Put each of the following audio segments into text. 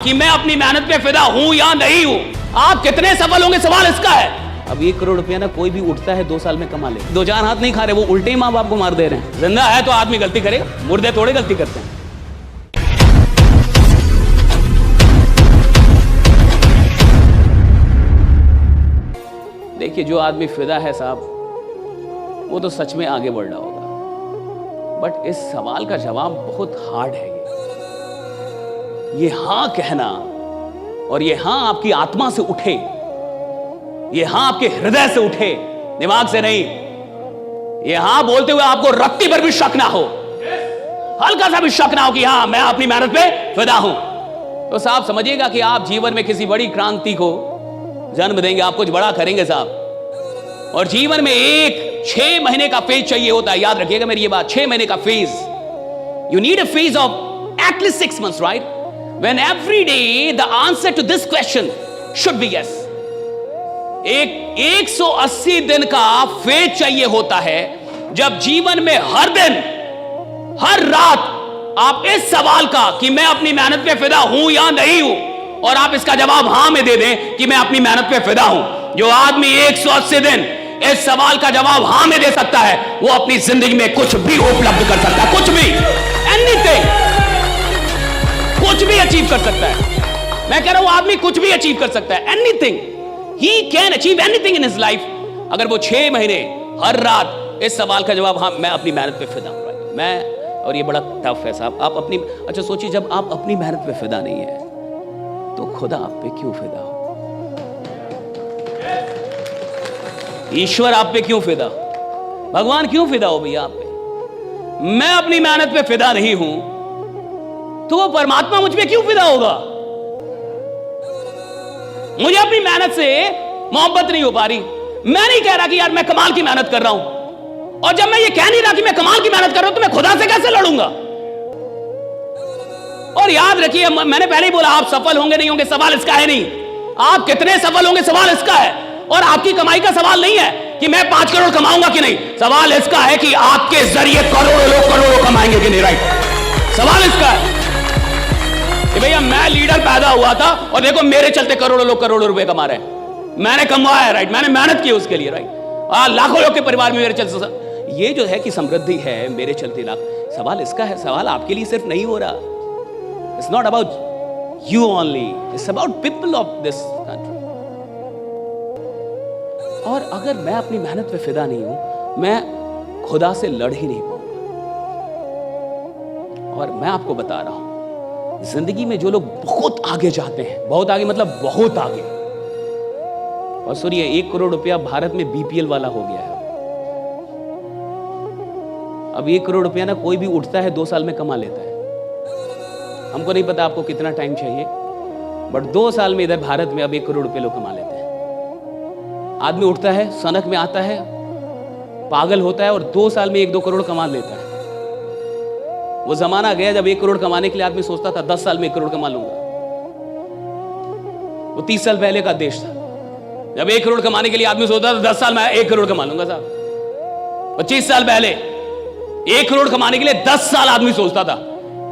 कि मैं अपनी मेहनत पे फिदा हूं या नहीं हूं। आप कितने सफल होंगे, सवाल इसका है। अब 1 करोड़ रुपया ना कोई भी उठता है 2 साल में कमा ले। 2-4 हाथ नहीं खा रहे, वो उल्टे ही माँ बाप को मार दे रहे हैं। जिंदा है तो आदमी गलती करेगा, मुर्दे थोड़े गलती करते हैं। देखिए, जो आदमी फिदा है साहब, वो तो सच में आगे बढ़ रहा होगा। बट इस सवाल का जवाब बहुत हार्ड है। ये हां कहना और ये हां आपकी आत्मा से उठे, ये हां आपके हृदय से उठे, दिमाग से नहीं। ये हां बोलते हुए आपको रत्ती पर भी शक ना हो, हल्का सा भी शक ना हो कि हां मैं अपनी मेहनत पे फिदा हूं। तो साहब समझिएगा कि आप जीवन में किसी बड़ी क्रांति को जन्म देंगे, आप कुछ बड़ा करेंगे साहब। और जीवन में एक 6 महीने का फेज चाहिए होता है। याद रखिएगा मेरी ये बात, 6 महीने का phase. You need a phase of at least 6 months, right? When every day the answer to this question should be yes. एक 180 दिन का फेज चाहिए होता है, जब जीवन में हर दिन हर रात आप इस सवाल का कि मैं अपनी मेहनत पे फिदा हूं या नहीं हूं, और आप इसका जवाब हां में दे दें कि मैं अपनी मेहनत पे फिदा हूं। जो आदमी 180 दिन इस सवाल का जवाब हां में दे सकता है, वो अपनी जिंदगी में कुछ भी उपलब्ध कर सकता है, कुछ भी, एनीथिंग, कुछ भी अचीव कर सकता है। मैं कह रहा हूं आदमी कुछ भी अचीव कर सकता है, anything, he can achieve anything in his life, अगर वो 6 महीने हर रात इस सवाल का जवाब हाँ मैं अपनी मेहनत पे फिदा हूं। मैं, और ये बड़ा टफ है साहब, आप अपनी, अच्छा सोचिए, जब आप अपनी मेहनत पे फिदा नहीं है तो खुदा आप पे क्यों फिदा हो? ईश्वर आप पे क्यों फिदा, भगवान क्यों फिदा हो भैया आप पे? मैं अपनी मेहनत पे फिदा नहीं हूं तो वो परमात्मा मुझ पे क्यों फिदा होगा? मुझे अपनी मेहनत से मोहब्बत नहीं हो पा रही। मैं नहीं कह रहा कि यार मैं कमाल की मेहनत कर रहा हूं, और जब मैं ये कह नहीं रहा कि मैं कमाल की मेहनत कर रहा हूं तो मैं खुदा से कैसे लड़ूंगा? और याद रखिए, मैंने पहले ही बोला, आप सफल होंगे नहीं होंगे सवाल इसका है नहीं, आप कितने सफल होंगे सवाल इसका है। और आपकी कमाई का सवाल नहीं है कि मैं 5 करोड़ कमाऊंगा कि नहीं, सवाल इसका है कि आपके जरिए करोड़ों लोग करोड़ों कमाएंगे कि नहीं, राइट? सवाल इसका है कि भैया मैं लीडर पैदा हुआ था और देखो मेरे चलते करोड़ों लोग करोड़ों रुपए कमा रहे हैं, मैंने कमाया है, राइट? मैंने मेहनत की उसके लिए, राइट? लाखों लोग के परिवार में मेरे चलते, ये जो है कि समृद्धि है मेरे चलते लाख, सवाल इसका है। सवाल आपके लिए सिर्फ नहीं हो रहा, it's not about you only, it's about people of this country. और अगर मैं अपनी मेहनत पे फिदा नहीं हूं, मैं खुदा से लड़ ही नहीं पाऊंगा। और मैं आपको बता रहा हूं, जिंदगी में जो लोग बहुत आगे जाते हैं, बहुत आगे मतलब बहुत आगे, और सुनिए 1 करोड़ रुपया भारत में बीपीएल वाला हो गया है। अब 1 करोड़ रुपया ना कोई भी उठता है 2 साल में कमा लेता है। हमको नहीं पता आपको कितना टाइम चाहिए, बट 2 साल में इधर भारत में अब 1 करोड़ रुपये लोग कमा लेते हैं। आदमी उठता है, सनक में आता है, पागल होता है और 2 साल में 1-2 करोड़ कमा लेता है। वो जमाना गया जब 1 करोड़ कमाने के लिए आदमी सोचता था 10 साल में 1 करोड़ कमा लूंगा। वो 30 साल पहले का देश था, जब 1 करोड़ कमाने के लिए आदमी सोचता था 10 साल में 1 करोड़ कमा लूंगा साहब। 25 साल पहले 1 करोड़ कमाने के लिए 10 साल आदमी सोचता था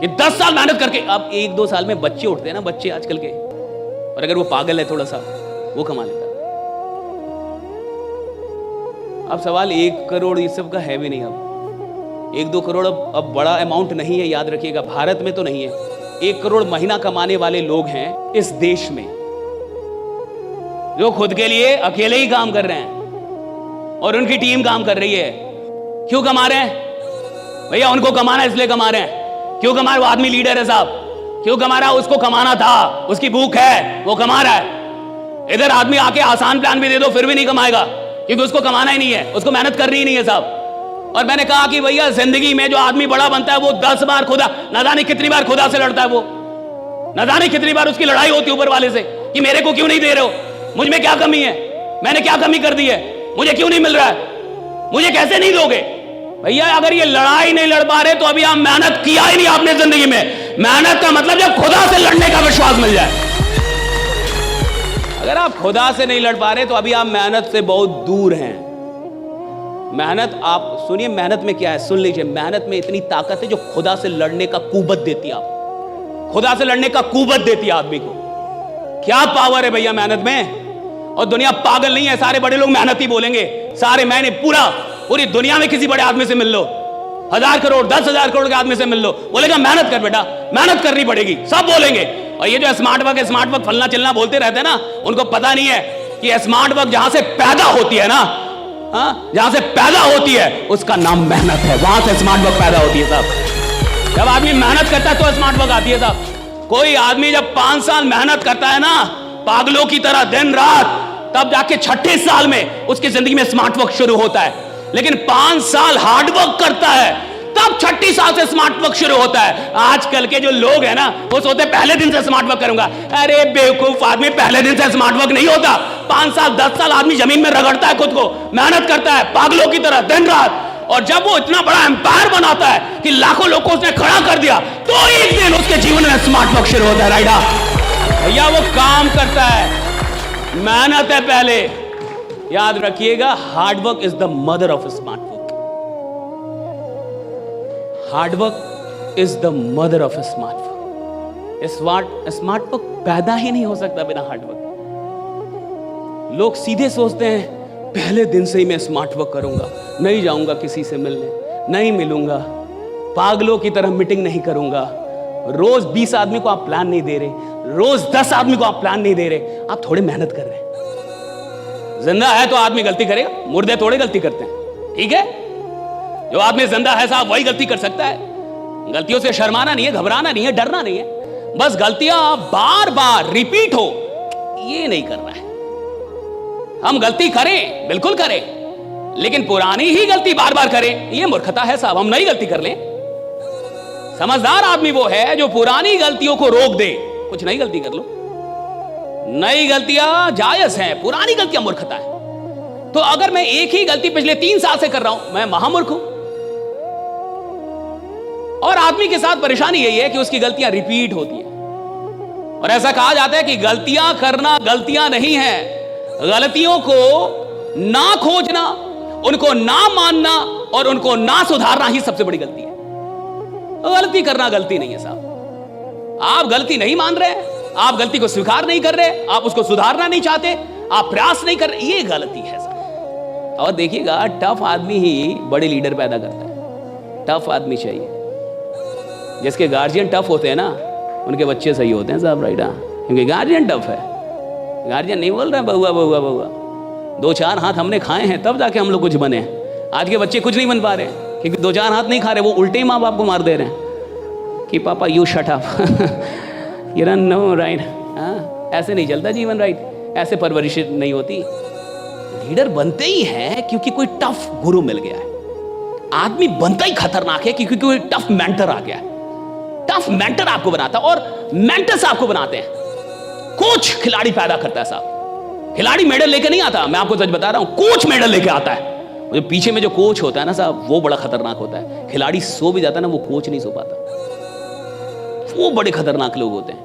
कि 10 साल मेहनत करके, अब 1-2 साल में बच्चे उठते हैं ना, बच्चे आजकल के, और अगर वो पागल है थोड़ा सा, वो कमा लेता। अब सवाल 1 करोड़ ये सब का है भी नहीं। अब 1-2 करोड़ अब बड़ा अमाउंट नहीं है, याद रखिएगा, भारत में तो नहीं है। 1 करोड़ महीना कमाने वाले लोग हैं इस देश में, जो खुद के लिए अकेले ही काम कर रहे हैं और उनकी टीम काम कर रही है। क्यों कमा रहे हैं भैया? उनको कमाना इसलिए कमा रहे हैं। क्यों कमा रहे? वो आदमी लीडर है साहब, क्यों कमा रहा है? उसको कमाना था, उसकी भूख है, वो कमा रहा है। इधर आदमी आके आसान प्लान भी दे दो फिर भी नहीं कमाएगा, क्योंकि उसको कमाना ही नहीं है, उसको मेहनत करनी ही नहीं है साहब। और मैंने कहा कि भैया जिंदगी में जो आदमी बड़ा बनता है वो 10 बार खुदा, ना जाने कितनी बार खुदा से लड़ता है, वो ना जाने कितनी बार उसकी लड़ाई होती है ऊपर वाले से कि मेरे को क्यों नहीं दे रहे हो, मुझ में क्या कमी है, मैंने क्या कमी कर दी है, मुझे क्यों नहीं मिल रहा है, मुझे कैसे नहीं दोगे? भैया अगर ये लड़ाई नहीं लड़ पा रहे तो अभी आप मेहनत किया ही नहीं आपने जिंदगी में। मेहनत का मतलब जब खुदा से लड़ने का विश्वास मिल जाए। अगर आप खुदा से नहीं लड़ पा रहे तो अभी आप मेहनत से बहुत दूर हैं। मेहनत, आप सुनिए मेहनत में क्या है, सुन लीजिए, मेहनत में इतनी ताकत है जो खुदा से लड़ने का कुव्वत देती है आपको। खुदा से लड़ने का कुव्वत देती है आदमी को। क्या पावर है भैया मेहनत में। और दुनिया पागल नहीं है, सारे बड़े लोग मेहनत ही बोलेंगे, सारे मैंने पूरी दुनिया में किसी बड़े आदमी से मिल लो, 1000 करोड़ 10,000 करोड़ के आदमी से मिल लो, बोलेगा मेहनत कर बेटा, मेहनत करनी पड़ेगी, सब बोलेंगे। और ये जो स्मार्ट वर्क फलना चिलना बोलते रहते हैं ना, उनको पता नहीं है कि स्मार्ट वर्क जहां से पैदा होती है ना, जहां से पैदा होती है उसका नाम मेहनत है, वहां से स्मार्ट वर्क पैदा होती है साहब। जब आदमी मेहनत करता है तो स्मार्ट वर्क आती है साहब। कोई आदमी जब 5 साल मेहनत करता है ना पागलों की तरह दिन रात, तब जाके 6ठे साल में उसकी जिंदगी में स्मार्ट वर्क शुरू होता है। लेकिन 5 साल हार्ड वर्क करता है तब 6ठी साल से स्मार्ट वर्क शुरू होता है। आजकल के जो लोग हैं ना वो सोचते हैं पहले दिन से स्मार्ट वर्क करूंगा। अरे बेवकूफ आदमी, पहले दिन से स्मार्ट वर्क नहीं होता। 5 साल 10 साल आदमी जमीन में रगड़ता है, खुद को मेहनत करता है पागलों की तरह दिन रात, और जब वो इतना बड़ा एम्पायर बनाता है कि लाखों लोगों को उसने खड़ा कर दिया, तो एक दिन उसके जीवन में स्मार्ट वर्क शुरू होता है। राइडा भैया वो काम करता है, मेहनत है पहले। याद रखिएगा, hard work is the mother of smart work. Hard work is the mother of smart work. Smart work पैदा ही नहीं हो सकता बिना हार्ड वर्क। लोग सीधे सोचते हैं पहले दिन से ही मैं स्मार्ट वर्क करूंगा, नहीं जाऊंगा किसी से मिलने, नहीं मिलूंगा, पागलों की तरह मीटिंग नहीं करूंगा। रोज 20 आदमी को आप प्लान नहीं दे रहे, रोज 10 आदमी को आप प्लान नहीं दे रहे, आप थोड़े मेहनत कर रहे हैं। जिंदा है तो आदमी गलती करेगा, मुर्दे थोड़े गलती करते हैं, ठीक है। जो आदमी जिंदा है साहब वही गलती कर सकता है। गलतियों से शर्माना नहीं है, घबराना नहीं है, डरना नहीं है, बस गलतियां बार बार रिपीट हो ये नहीं करना है। हम गलती करें, बिल्कुल करें, लेकिन पुरानी ही गलती बार बार करें ये मूर्खता है साहब। हम नई गलती कर लें। समझदार आदमी वो है जो पुरानी गलतियों को रोक दे, कुछ नई गलती कर लो। नई गलतियां जायज हैं, पुरानी गलतियां मूर्खता है। तो अगर मैं एक ही गलती पिछले 3 साल से कर रहा हूं, मैं महामूर्ख हूं। और आदमी के साथ परेशानी यही है कि उसकी गलतियां रिपीट होती हैं। और ऐसा कहा जाता है कि गलतियां करना गलतियां नहीं है, गलतियों को ना खोजना, उनको ना मानना और उनको ना सुधारना ही सबसे बड़ी गलती है। गलती करना गलती नहीं है साहब। आप गलती नहीं मान रहे, आप गलती को स्वीकार नहीं कर रहे, आप उसको सुधारना नहीं चाहते, आप प्रयास नहीं कर रहे, ये गलती है साहब। और देखिएगा, टफ आदमी ही बड़े लीडर पैदा करता है। टफ आदमी चाहिए। जिसके गार्जियन टफ होते हैं ना, उनके बच्चे सही होते हैं साहब। राइट, क्योंकि गार्जियन टफ है। गार्जियन नहीं बोल रहे हैं बहुआ बहुआ बहुआ, 2-4 हाथ हमने खाए हैं तब जाके हम लोग कुछ बने हैं। आज के बच्चे कुछ नहीं बन पा रहे हैं क्योंकि 2-4 हाथ नहीं खा रहे, वो उल्टे ही माँ बाप को मार दे रहे हैं कि पापा you shut up you run no right. ऐसे नहीं चलता जीवन। राइट, ऐसे परवरिश नहीं होती। लीडर बनते ही है क्योंकि कोई टफ गुरु मिल गया है। आदमी बनता ही खतरनाक है क्योंकि कोई टफ मेंटर आ गया है। टफ मेंटर आपको बनाता है, और मेंटर्स आपको बनाते हैं। कोच खिलाड़ी पैदा करता है साहब। खिलाड़ी मेडल लेके नहीं आता, मैं आपको सच बता रहा हूं, कोच मेडल लेके आता है। जो पीछे में जो कोच होता है ना साहब, वो बड़ा खतरनाक होता है। खिलाड़ी सो भी जाता है ना, वो कोच नहीं सो पाता। वो बड़े खतरनाक लोग होते हैं।